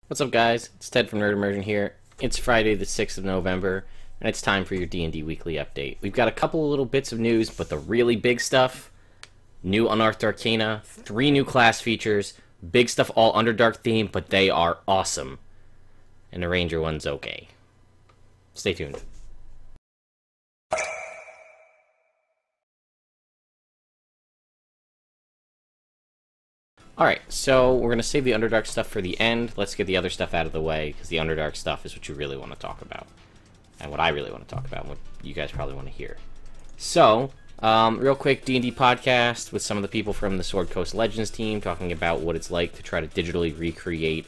What's up, guys? It's Ted from Immersion here. It's Friday the 6th of November, and it's time for your D&D Weekly Update. We've got a couple of little bits of news, but the really big stuff, new Unearthed Arcana, 3 new class features, big stuff all Underdark themed, but they are awesome. And the Ranger one's okay. Stay tuned. Alright, so we're going to save the Underdark stuff for the end. Let's get the other stuff out of the way, because the Underdark stuff is what you really want to talk about. And what I really want to talk about, and what you guys probably want to hear. So, real quick, D&D Podcast with some of the people from the Sword Coast Legends team, talking about what it's like to try to digitally recreate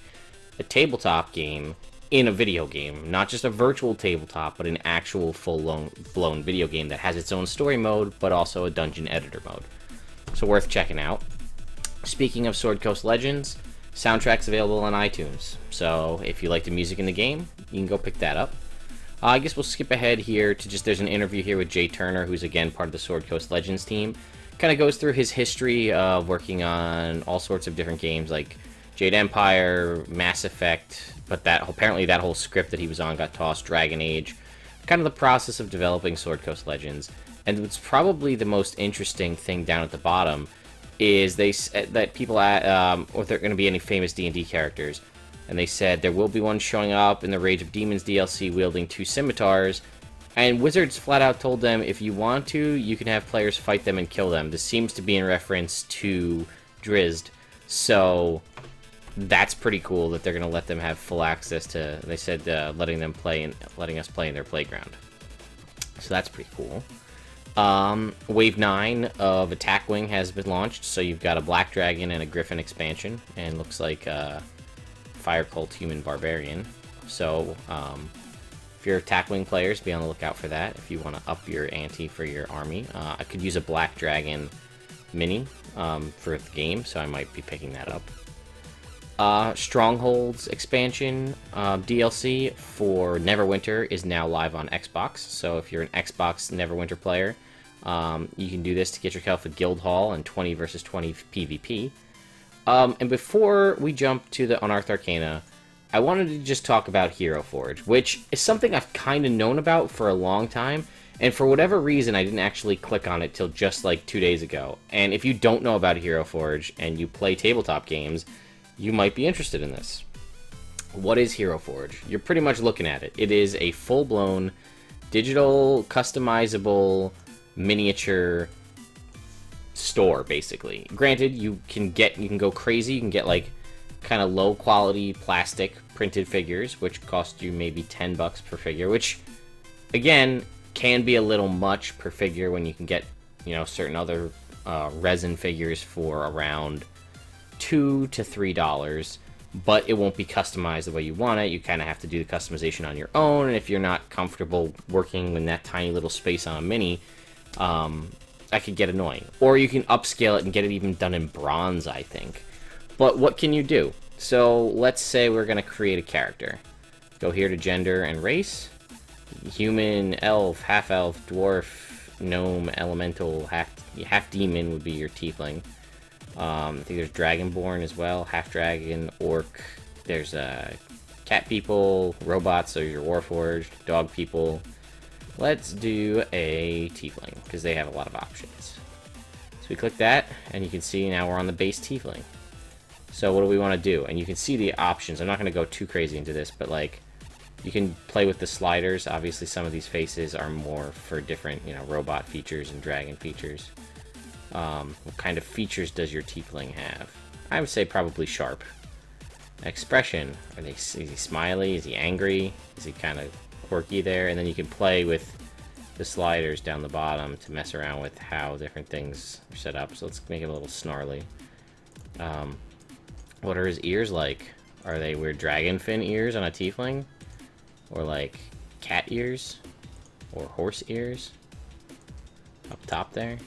a tabletop game in a video game. Not just a virtual tabletop, but an actual full-blown video game that has its own story mode, but also a dungeon editor mode. So worth checking out. Speaking of Sword Coast Legends, soundtrack's available on iTunes. So if you like the music in the game, you can go pick that up. I guess we'll skip ahead here to just, there's an interview here with Jay Turner, who's again part of the Sword Coast Legends team. Kind of goes through his history of working on all sorts of different games like Jade Empire, Mass Effect, but apparently that whole script that he was on got tossed, Dragon Age. Kind of the process of developing Sword Coast Legends. And what's probably the most interesting thing down at the bottom is they said that people or if there are going to be any famous D&D characters, and they said there will be one showing up in the Rage of Demons DLC wielding 2 scimitars, and Wizards flat out told them if you want to, you can have players fight them and kill them. This seems to be in reference to Drizzt, so that's pretty cool that they're going to let them have full access to, they said, letting us play in their playground. So that's pretty cool. Wave 9 of Attack Wing has been launched, so you've got a Black Dragon and a Griffin expansion, and looks like Fire Cult Human Barbarian. So, if you're Attack Wing players, be on the lookout for that if you want to up your ante for your army. I could use a Black Dragon mini for the game, so I might be picking that up. Strongholds expansion DLC for Neverwinter is now live on Xbox, so if you're an Xbox Neverwinter player, you can do this to get yourself a guild hall and 20 versus 20 PvP. And before we jump to the Unearthed Arcana, I wanted to just talk about Heroforge, which is something I've kind of known about for a long time, and for whatever reason I didn't actually click on it till just like 2 days ago. And if you don't know about Heroforge and you play tabletop games, you might be interested in this. What is Heroforge? You're pretty much looking at it. It is a full-blown digital, customizable, miniature store, basically. Granted, you can go crazy. You can get like kind of low-quality plastic printed figures, which cost you maybe $10 per figure, which again can be a little much per figure when you can get, you know, certain other resin figures for around $2 to $3, but it won't be customized the way you want it. You kind of have to do the customization on your own, and if you're not comfortable working in that tiny little space on a mini, that could get annoying. Or you can upscale it and get it even done in bronze, I think. But what can you do? So let's say we're going to create a character. Go here to gender and race. Human, elf, half-elf, dwarf, gnome, elemental, half-demon would be your tiefling. I think there's Dragonborn as well, half-dragon, orc. There's cat people, robots, so your warforged, dog people. Let's do a tiefling, because they have a lot of options. So we click that, and you can see now we're on the base tiefling. So what do we want to do? And you can see the options. I'm not going to go too crazy into this, but like, you can play with the sliders. Obviously, some of these faces are more for different, you know, robot features and dragon features. What kind of features does your tiefling have? I would say probably sharp. Expression. Is he smiley? Is he angry? Is he kind of quirky there? And then you can play with the sliders down the bottom to mess around with how different things are set up. So let's make it a little snarly. What are his ears like? Are they weird dragon fin ears on a tiefling? Or like cat ears? Or horse ears? Up top there.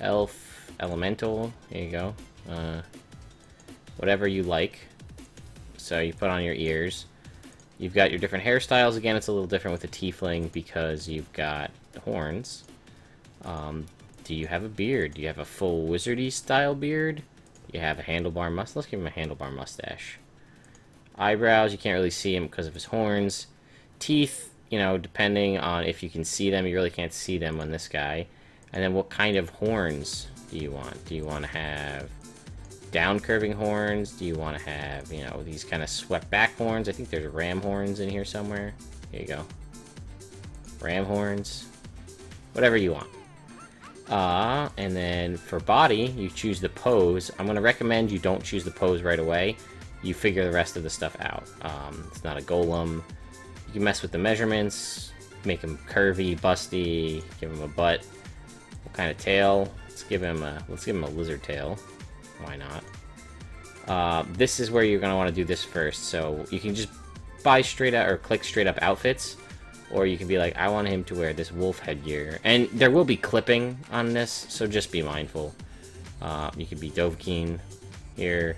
Elf, elemental, here you go. Whatever you like. So you put on your ears. You've got your different hairstyles. Again, it's a little different with the tiefling because you've got horns. Do you have a beard? Do you have a full wizardy style beard? You have a handlebar mustache. Let's give him a handlebar mustache. Eyebrows, you can't really see him because of his horns. Teeth, you know, depending on if you can see them, you really can't see them on this guy. And then what kind of horns do you want? Do you want to have down curving horns? Do you want to have, you know, these kind of swept back horns? I think there's ram horns in here somewhere. Here you go. Ram horns. Whatever you want. And then for body, you choose the pose. I'm going to recommend you don't choose the pose right away. You figure the rest of the stuff out. It's not a golem. You can mess with the measurements, make him curvy, busty, give him a butt. What kind of tail? Let's give him a lizard tail. Why not? This is where you're going to want to do this first. So you can just buy straight out or click straight up outfits. Or you can be like, I want him to wear this wolf headgear. And there will be clipping on this, so just be mindful. You could be Dovahkiin here.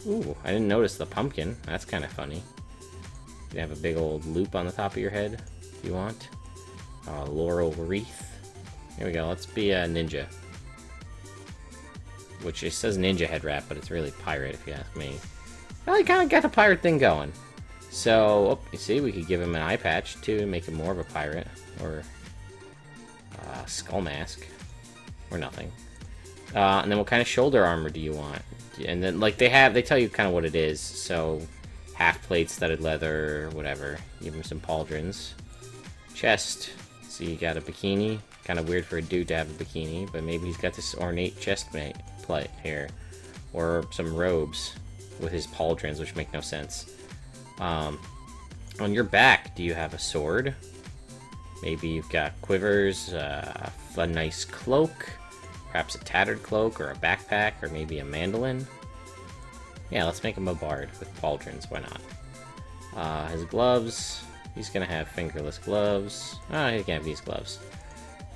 Ooh, I didn't notice the pumpkin. That's kind of funny. You can have a big old loop on the top of your head if you want. Laurel wreath. Here we go. Let's be a ninja. Which it says ninja head wrap, but it's really pirate if you ask me. Well, you kind of got the pirate thing going. So, you see, we could give him an eye patch, too, and make him more of a pirate. Or skull mask. Or nothing. And then what kind of shoulder armor do you want? And then, like, they tell you kind of what it is. So, half plate, studded leather, whatever. Give him some pauldrons. Chest. So you got a bikini. Kind of weird for a dude to have a bikini, but maybe he's got this ornate chest plate here. Or some robes with his pauldrons, which make no sense. On your back, do you have a sword? Maybe you've got quivers, a nice cloak, perhaps a tattered cloak or a backpack, or maybe a mandolin. Yeah, let's make him a bard with pauldrons, why not? His gloves, he's gonna have fingerless gloves. He can have these gloves.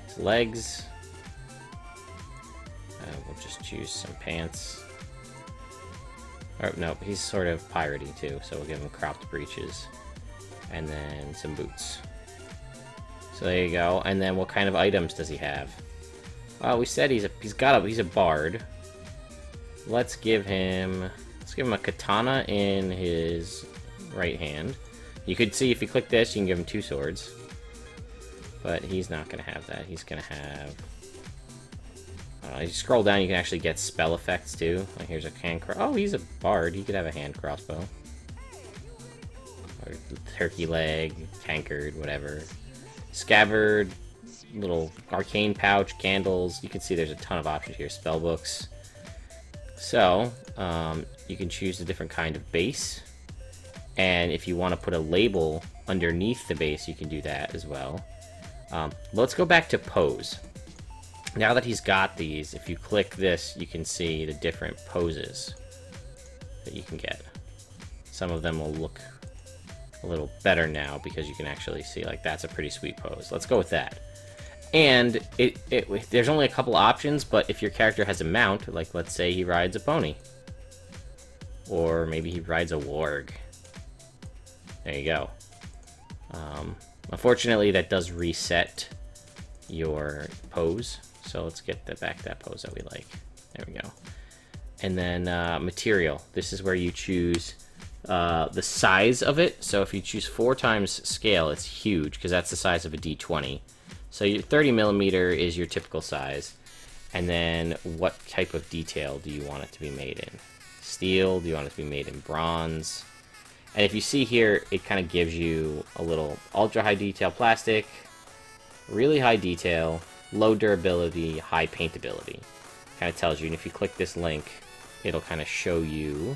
His legs, we'll just choose some pants. Or, no, he's sort of piratey too, so we'll give him cropped breeches. And then some boots. So there you go. And then what kind of items does he have? Well, we said he's a bard. Let's give him a katana in his right hand. You could see if you click this, you can give him 2 swords. But he's not gonna have that. He's gonna have... you scroll down, you can actually get spell effects too. Like here's a hand oh, he's a bard. He could have a hand crossbow. Or turkey leg, tankard, whatever. Scabbard, little arcane pouch, candles. You can see there's a ton of options here. Spell books. So, you can choose a different kind of base. And if you want to put a label underneath the base, you can do that as well. Let's go back to pose. Now that he's got these, if you click this, you can see the different poses that you can get. Some of them will look a little better now because you can actually see, like, that's a pretty sweet pose. Let's go with that. And there's only a couple options, but if your character has a mount, like let's say he rides a pony. Or maybe he rides a warg. There you go. Unfortunately, that does reset your pose. So let's get back that pose that we like. There we go. And then material. This is where you choose the size of it. So if you choose 4 times scale, it's huge because that's the size of a D20. So your 30 millimeter is your typical size. And then what type of detail do you want it to be made in? Steel? Do you want it to be made in bronze? And if you see here, it kind of gives you a little ultra high detail plastic, really high detail, low durability, high paintability. Kind of tells you, and if you click this link, it'll kind of show you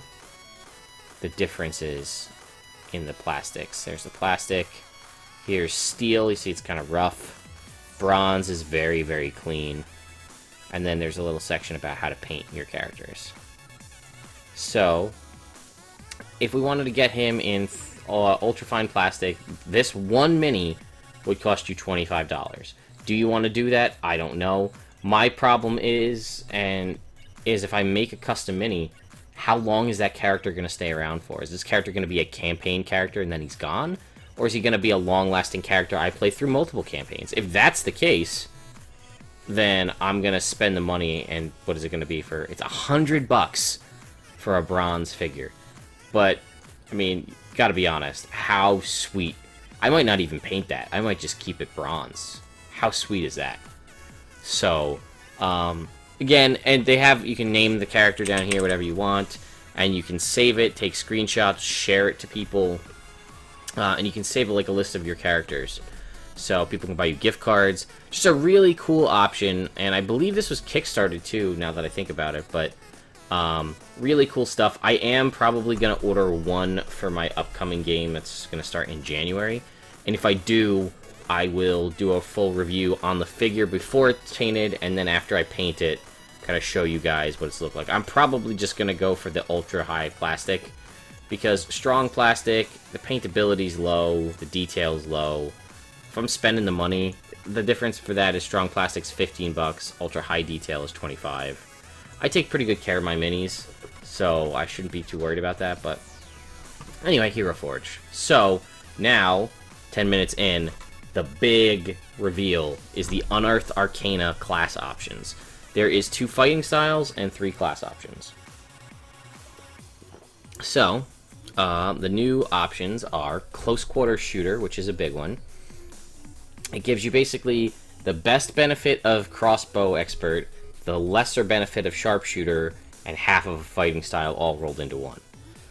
the differences in the plastics. There's the plastic. Here's steel. You see it's kind of rough. Bronze is very, very clean. And then there's a little section about how to paint your characters. So, if we wanted to get him in ultra-fine plastic, this one mini would cost you $25. Do you want to do that? I don't know. My problem is if I make a custom mini, how long is that character going to stay around for? Is this character going to be a campaign character and then he's gone? Or is he going to be a long-lasting character I play through multiple campaigns? If that's the case, then I'm going to spend the money, and what is it going to be for? It's $100 for a bronze figure. But, I mean, gotta be honest, how sweet. I might not even paint that. I might just keep it bronze. How sweet is that? So, again, and they have, you can name the character down here, whatever you want, and you can save it, take screenshots, share it to people, and you can save it like a list of your characters. So people can buy you gift cards. Just a really cool option, and I believe this was Kickstarted too, now that I think about it, but really cool stuff. I am probably going to order one for my upcoming game that's going to start in January, and if I do, I will do a full review on the figure before it's painted, and then after I paint it, kind of show you guys what it's look like. I'm probably just going to go for the ultra high plastic, because strong plastic, the paintability's low, the detail's low. If I'm spending the money, the difference for that is strong plastic's 15 bucks, ultra high detail is 25. I take pretty good care of my minis, so I shouldn't be too worried about that, but anyway, Heroforge. So, now, 10 minutes in, the big reveal is the Unearthed Arcana class options. There is 2 fighting styles and 3 class options. So, the new options are Close Quarter Shooter, which is a big one. It gives you basically the best benefit of Crossbow Expert, the lesser benefit of Sharpshooter, and half of a fighting style all rolled into one.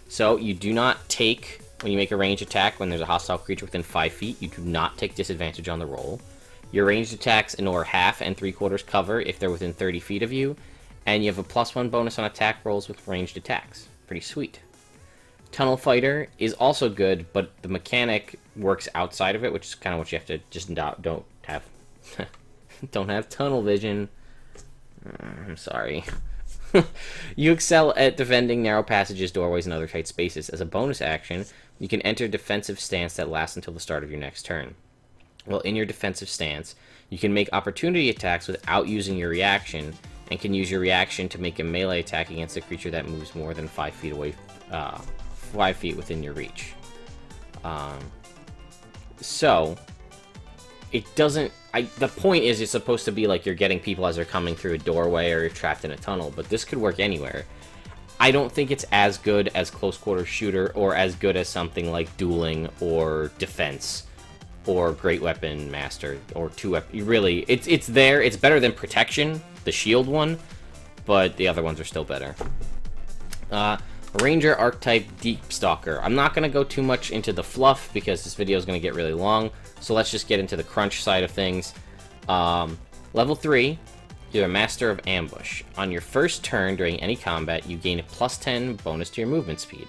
So, you do not take, when you make a ranged attack, when there's a hostile creature within 5 feet, you do not take disadvantage on the roll. Your ranged attacks ignore half and 3/4 cover if they're within 30 feet of you, and you have a +1 bonus on attack rolls with ranged attacks. Pretty sweet. Tunnel Fighter is also good, but the mechanic works outside of it, which is kind of what you have to just don't have. Don't have tunnel vision. I'm sorry. You excel at defending narrow passages, doorways, and other tight spaces. As a bonus action, you can enter a defensive stance that lasts until the start of your next turn. Well, in your defensive stance, you can make opportunity attacks without using your reaction, and can use your reaction to make a melee attack against a creature that moves more than 5 feet away, 5 feet within your reach. So, it doesn't... the point is it's supposed to be like you're getting people as they're coming through a doorway or you're trapped in a tunnel, but this could work anywhere. I don't think it's as good as Close Quarter Shooter, or as good as something like Dueling, or Defense, or Great Weapon Master, or 2-weapon... Really, it's there. It's better than Protection, the shield one, but the other ones are still better. Ranger Archetype Deep Stalker. I'm not going to go too much into the fluff because this video is going to get really long, so let's just get into the crunch side of things. Level 3, you're a Master of Ambush. On your first turn during any combat, you gain a +10 bonus to your movement speed.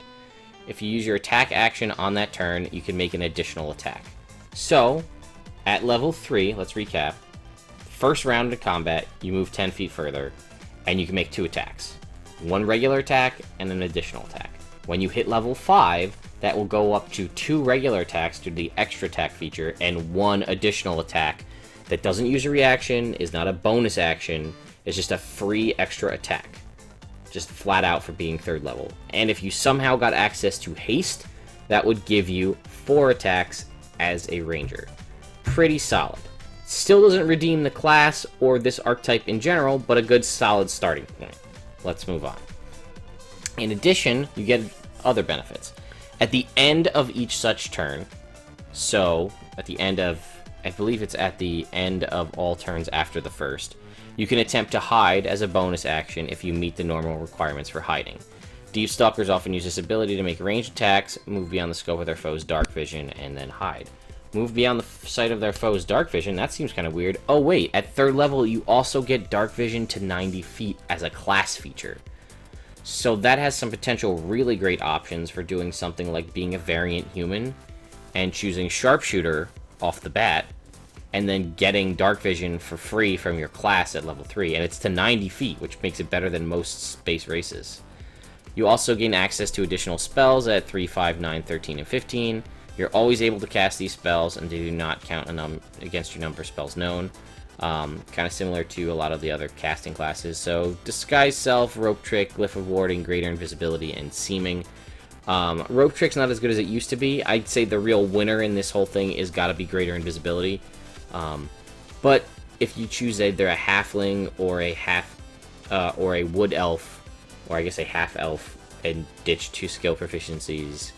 If you use your attack action on that turn, you can make an additional attack. So, at level 3, let's recap. First round of combat, you move 10 feet further, and you can make 2 attacks. 1 regular attack and an additional attack. When you hit level 5, that will go up to 2 regular attacks due to the extra attack feature, and 1 additional attack that doesn't use a reaction, is not a bonus action, it's just a free extra attack. Just flat out for being 3rd level. And if you somehow got access to haste, that would give you 4 attacks as a ranger. Pretty solid. Still doesn't redeem the class or this archetype in general, but a good solid starting point. Let's move on. In addition, you get other benefits. At the end of each such turn, so at the end of, I believe it's at the end of all turns after the first, you can attempt to hide as a bonus action if you meet the normal requirements for hiding. Deep Stalkers often use this ability to make ranged attacks, move beyond the scope of their foe's dark vision, and then hide. Move beyond the sight of their foe's dark vision, that seems kind of weird. Oh wait, at 3rd level you also get dark vision to 90 feet as a class feature. So that has some potential really great options for doing something like being a variant human, and choosing Sharpshooter off the bat, and then getting dark vision for free from your class at level 3, and it's to 90 feet, which makes it better than most space races. You also gain access to additional spells at 3, 5, 9, 13, and 15. You're always able to cast these spells, and they do not count against your number of spells known. Kind of similar to a lot of the other casting classes. So, Disguise Self, Rope Trick, Glyph of Warding, Greater Invisibility, and Seeming. Rope Trick's not as good as it used to be. I'd say the real winner in this whole thing is gotta be Greater Invisibility. But if you choose either a Halfling or a Wood Elf, or I guess a Half Elf and ditch 2 skill proficiencies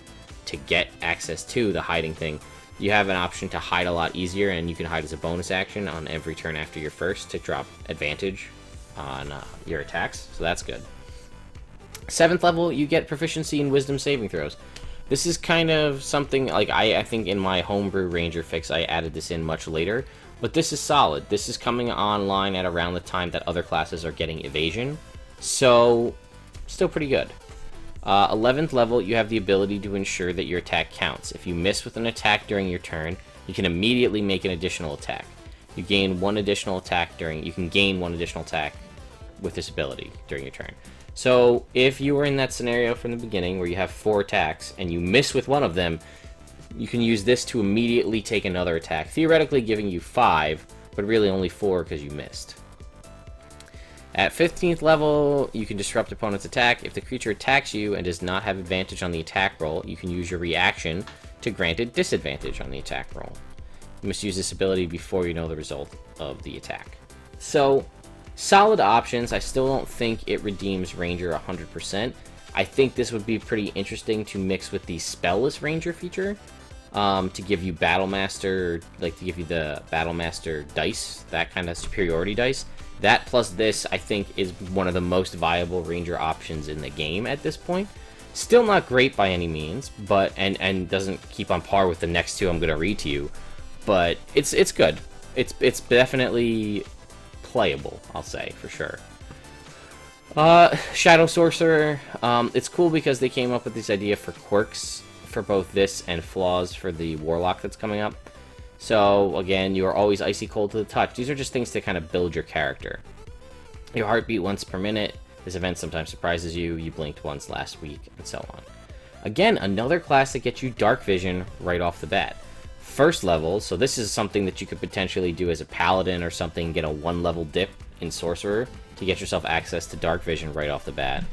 to get access to the hiding thing, you have an option to hide a lot easier, and you can hide as a bonus action on every turn after your first to drop advantage on your attacks, so that's good. 7th level, you get proficiency in wisdom saving throws. This is kind of something, like, I think in my homebrew ranger fix I added this in much later, but this is solid. This is coming online at around the time that other classes are getting evasion, so still pretty good. 11th level, you have the ability to ensure that your attack counts. If you miss with an attack during your turn, you can immediately make an additional attack. You can gain one additional attack with this ability during your turn. So if you were in that scenario from the beginning where you have 4 attacks and you miss with one of them, you can use this to immediately take another attack, theoretically giving you 5, but really only 4 because you missed. At 15th level, you can disrupt opponent's attack. If the creature attacks you and does not have advantage on the attack roll, you can use your reaction to grant it disadvantage on the attack roll. You must use this ability before you know the result of the attack. So, solid options. I still don't think it redeems Ranger 100%. I think this would be pretty interesting to mix with the Spellless Ranger feature, to give you Battlemaster, like to give you the Battlemaster dice, that kind of superiority dice. That plus this, I think, is one of the most viable Ranger options in the game at this point. Still not great by any means, but and doesn't keep on par with the next 2 I'm going to read to you, but it's good. It's definitely playable, I'll say, for sure. Shadow Sorcerer, it's cool because they came up with this idea for quirks for both this and flaws for the Warlock that's coming up. So, again, you are always icy cold to the touch. These are just things to kind of build your character. Your heartbeat once per minute. This event sometimes surprises you. You blinked once last week, and so on. Again, another class that gets you dark vision right off the bat. 1st level, so this is something that you could potentially do as a paladin or something, get a 1-level dip in sorcerer to get yourself access to dark vision right off the bat.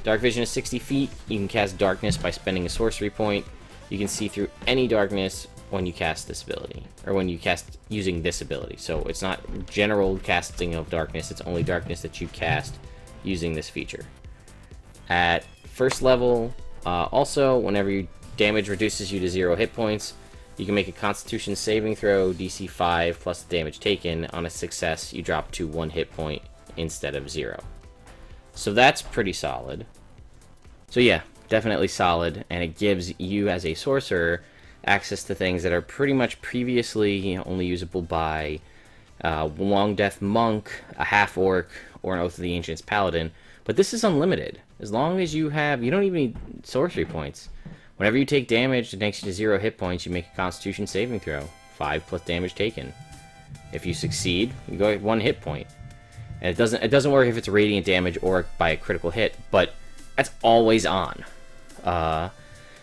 Dark vision is 60 feet. You can cast darkness by spending a sorcery point. You can see through any darkness when you cast this ability, or when you cast using this ability. So it's not general casting of darkness, it's only darkness that you cast using this feature. At 1st level, also, whenever your damage reduces you to 0 hit points, you can make a Constitution saving throw, DC 5 plus the damage taken. On a success, you drop to 1 hit point instead of 0. So that's pretty solid. So yeah, definitely solid, and it gives you as a sorcerer access to things that are pretty much previously only usable by Long Death Monk, a Half-Orc, or an Oath of the Ancients Paladin. But this is unlimited. As long as you have... You don't even need sorcery points. Whenever you take damage that takes you to 0 hit points, you make a Constitution saving throw. 5 plus damage taken. If you succeed, you go at 1 hit point. And it doesn't work if it's radiant damage or by a critical hit, but that's always on.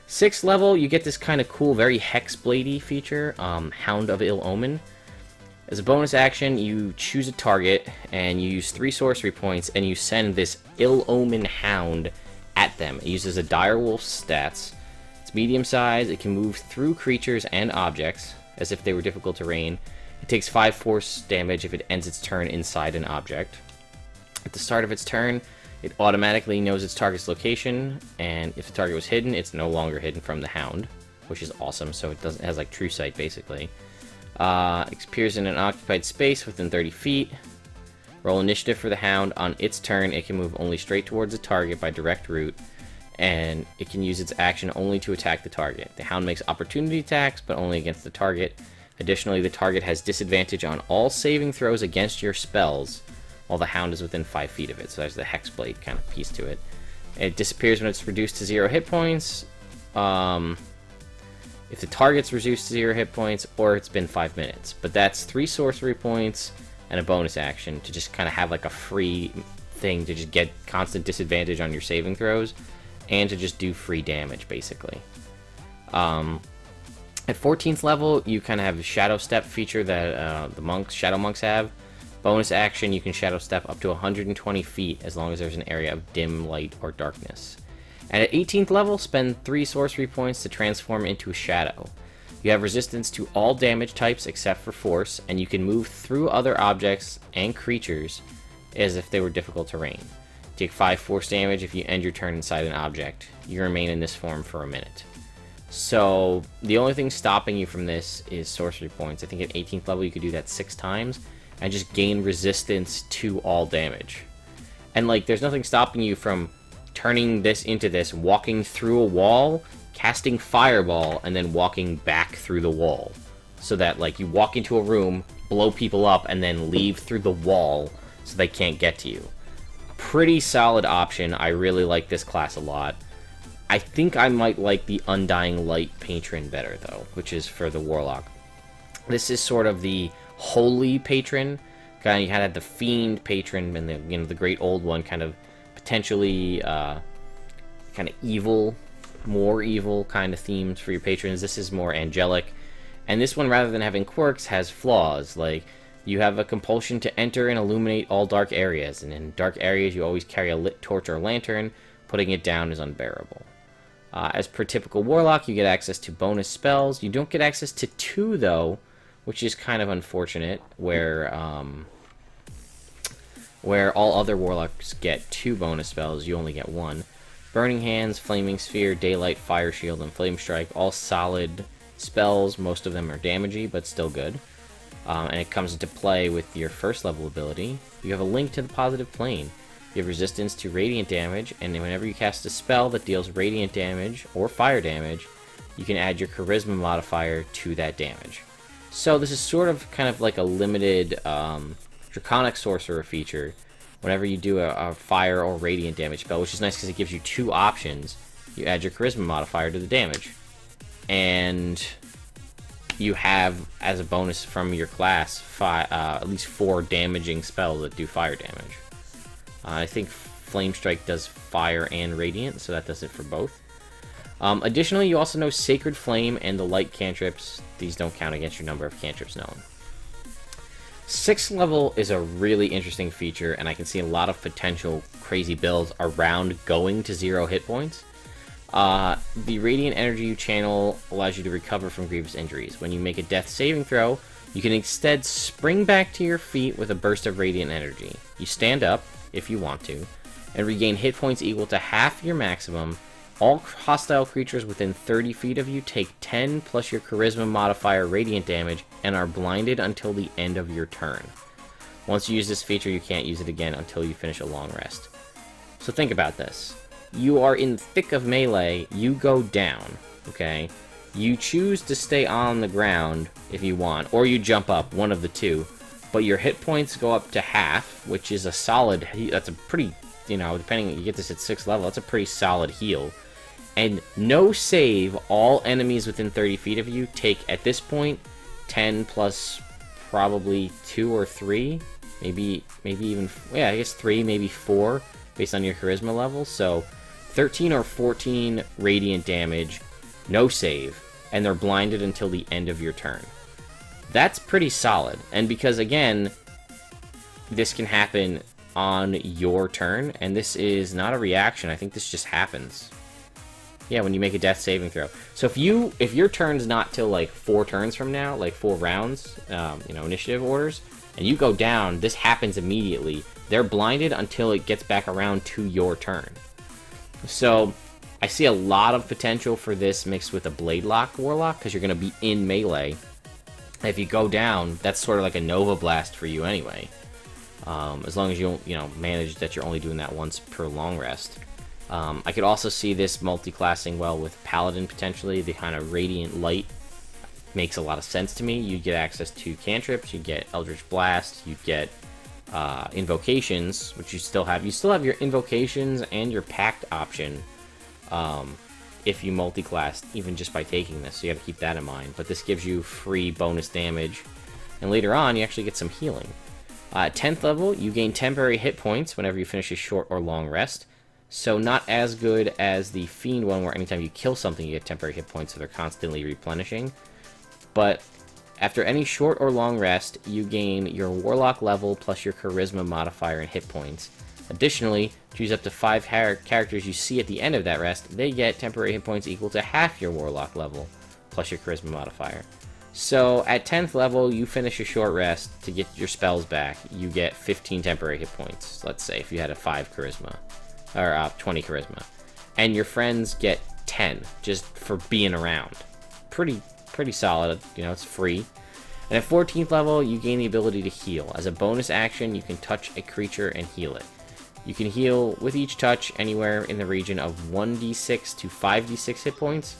6th level, you get this kind of cool, very Hexbladey feature, Hound of Ill Omen. As a bonus action, you choose a target, and you use 3 sorcery points, and you send this Ill Omen Hound at them. It uses a Direwolf's stats. It's medium size, it can move through creatures and objects, as if they were difficult terrain. It takes 5 force damage if it ends its turn inside an object. At the start of its turn, it automatically knows its target's location, and if the target was hidden, it's no longer hidden from the Hound, which is awesome, so it has like true sight, basically. It appears in an occupied space within 30 feet. Roll initiative for the Hound. On its turn, it can move only straight towards the target by direct route, and it can use its action only to attack the target. The Hound makes opportunity attacks, but only against the target. Additionally, the target has disadvantage on all saving throws against your spells, while the Hound is within 5 feet of it, so there's the Hexblade kind of piece to it. It disappears when it's reduced to 0 hit points, if the target's reduced to 0 hit points, or it's been 5 minutes. But that's 3 sorcery points and a bonus action to just kind of have like a free thing to just get constant disadvantage on your saving throws, and to just do free damage, basically. At 14th level, you kind of have a Shadow Step feature that the Shadow Monks have. Bonus action, you can Shadow Step up to 120 feet as long as there's an area of dim light or darkness. And at 18th level, spend 3 sorcery points to transform into a shadow. You have resistance to all damage types except for force, and you can move through other objects and creatures as if they were difficult terrain. Take 5 force damage if you end your turn inside an object. You remain in this form for a minute. So, the only thing stopping you from this is sorcery points. I think at 18th level you could do that 6 times, and just gain resistance to all damage. And, like, there's nothing stopping you from turning this into this, walking through a wall, casting Fireball, and then walking back through the wall. So that, like, you walk into a room, blow people up, and then leave through the wall so they can't get to you. Pretty solid option. I really like this class a lot. I think I might like the Undying Light Patron better, though, which is for the Warlock. This is sort of the Holy Patron. Kind of, you had the Fiend Patron and the Great Old One, kind of potentially kind of evil, more evil kind of themes for your patrons. This is more angelic. And this one, rather than having quirks, has flaws. Like, you have a compulsion to enter and illuminate all dark areas. And in dark areas, you always carry a lit torch or lantern. Putting it down is unbearable. As per typical Warlock, you get access to bonus spells. You don't get access to 2, though, which is kind of unfortunate, where all other Warlocks get 2 bonus spells, you only get 1. Burning Hands, Flaming Sphere, Daylight, Fire Shield, and Flame Strike, all solid spells. Most of them are damagey, but still good. And it comes into play with your first level ability. You have a link to the positive plane. You have resistance to radiant damage, and whenever you cast a spell that deals radiant damage or fire damage, you can add your charisma modifier to that damage. So this is sort of kind of like a limited draconic sorcerer feature. Whenever you do a fire or radiant damage spell, which is nice because it gives you 2 options, you add your charisma modifier to the damage. And you have, as a bonus from your class, at least 4 damaging spells that do fire damage. I think Flame Strike does fire and radiant, so that does it for both. Additionally, you also know Sacred Flame and the light cantrips. These don't count against your number of cantrips known. 6th level is a really interesting feature, and I can see a lot of potential crazy builds around going to 0 hit points. The radiant energy you channel allows you to recover from grievous injuries. When you make a death saving throw, you can instead spring back to your feet with a burst of radiant energy. You stand up, if you want to, and regain hit points equal to half your maximum. All hostile creatures within 30 feet of you take 10 plus your charisma modifier radiant damage and are blinded until the end of your turn. Once you use this feature, you can't use it again until you finish a long rest. So think about this. You are in the thick of melee, you go down, okay? You choose to stay on the ground if you want, or you jump up, one of the two, but your hit points go up to half, which is a solid, that's a pretty, depending, you get this at 6th level, that's a pretty solid heal. And no save, all enemies within 30 feet of you take, at this point, 10 plus probably 2 or 3, maybe even, yeah, I guess 3, maybe 4, based on your charisma level. So 13 or 14 radiant damage, no save, and they're blinded until the end of your turn. That's pretty solid. And because, again, this can happen on your turn, and this is not a reaction, I think this just happens. Yeah, when you make a death saving throw. So if your turn's not till like 4 turns from now, like 4 rounds, initiative orders, and you go down, this happens immediately. They're blinded until it gets back around to your turn. So I see a lot of potential for this mixed with a Bladelock Warlock, because you're going to be in melee. And if you go down, that's sort of like a Nova Blast for you anyway. As long as you don't, manage that you're only doing that once per long rest. I could also see this multi-classing well with Paladin potentially. The kind of Radiant Light makes a lot of sense to me. You get access to cantrips, you get Eldritch Blast, you get invocations, which you still have. You still have your invocations and your pact option if you multi-class, even just by taking this. So you have to keep that in mind. But this gives you free bonus damage. And later on, you actually get some healing. 10th level, you gain temporary hit points whenever you finish a short or long rest. So not as good as the Fiend one, where anytime you kill something, you get temporary hit points, so they're constantly replenishing. But after any short or long rest, you gain your Warlock level plus your Charisma modifier and hit points. Additionally, choose up to 5 characters you see at the end of that rest. They get temporary hit points equal to half your Warlock level plus your Charisma modifier. So at 10th level, you finish a short rest to get your spells back. You get 15 temporary hit points, let's say, if you had a 5 charisma, or 20 charisma. And your friends get 10, just for being around. Pretty solid, you know, it's free. And at 14th level, you gain the ability to heal. As a bonus action, you can touch a creature and heal it. You can heal with each touch anywhere in the region of 1d6 to 5d6 hit points.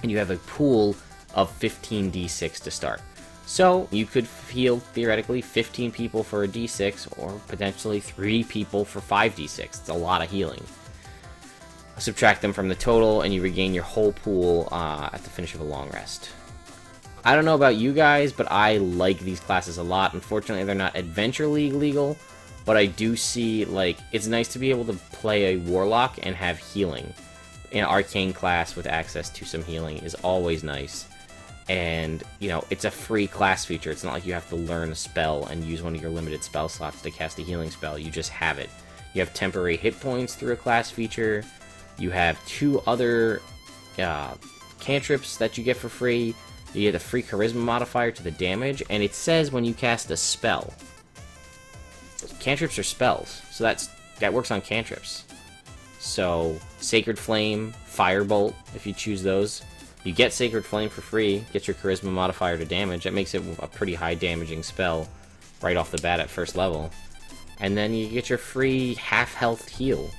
And you have a pool of 15d6 to start. So you could heal theoretically 15 people for a d6 or potentially 3 people for 5d6. It's a lot of healing. Subtract them from the total and you regain your whole pool at the finish of a long rest. I don't know about you guys, but I like these classes a lot. Unfortunately, they're not Adventure League legal, but I do see, like, it's nice to be able to play a Warlock and have healing. An Arcane class with access to some healing is always nice. And, you know, it's a free class feature. It's not like you have to learn a spell and use one of your limited spell slots to cast a healing spell. You just have it. You have temporary hit points through a class feature. You have 2 other cantrips that you get for free. You get a free charisma modifier to the damage, and it says when you cast a spell. Cantrips are spells, so that works on cantrips. So, Sacred Flame, Firebolt, if you choose those. You get Sacred Flame for free, get your charisma modifier to damage. That makes it a pretty high damaging spell right off the bat at first level. And then you get your free half health heal.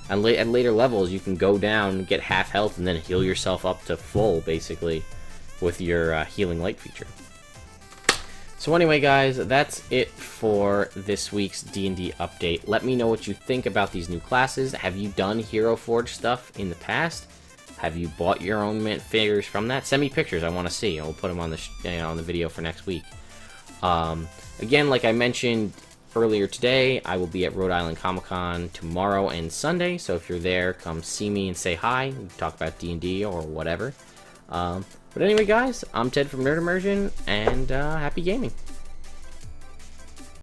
And at later levels, you can go down, get half health, and then heal yourself up to full, basically, with your Healing Light feature. So anyway, guys, that's it for this week's D&D update. Let me know what you think about these new classes. Have you done Heroforge stuff in the past? Have you bought your own figures from that? Send me pictures. I want to see. I'll put them on the on the video for next week. Again, like I mentioned earlier today, I will be at Rhode Island Comic-Con tomorrow and Sunday. So if you're there, come see me and say hi. We can talk about D&D or whatever. But anyway, guys, I'm Ted from Nerd Immersion, and happy gaming.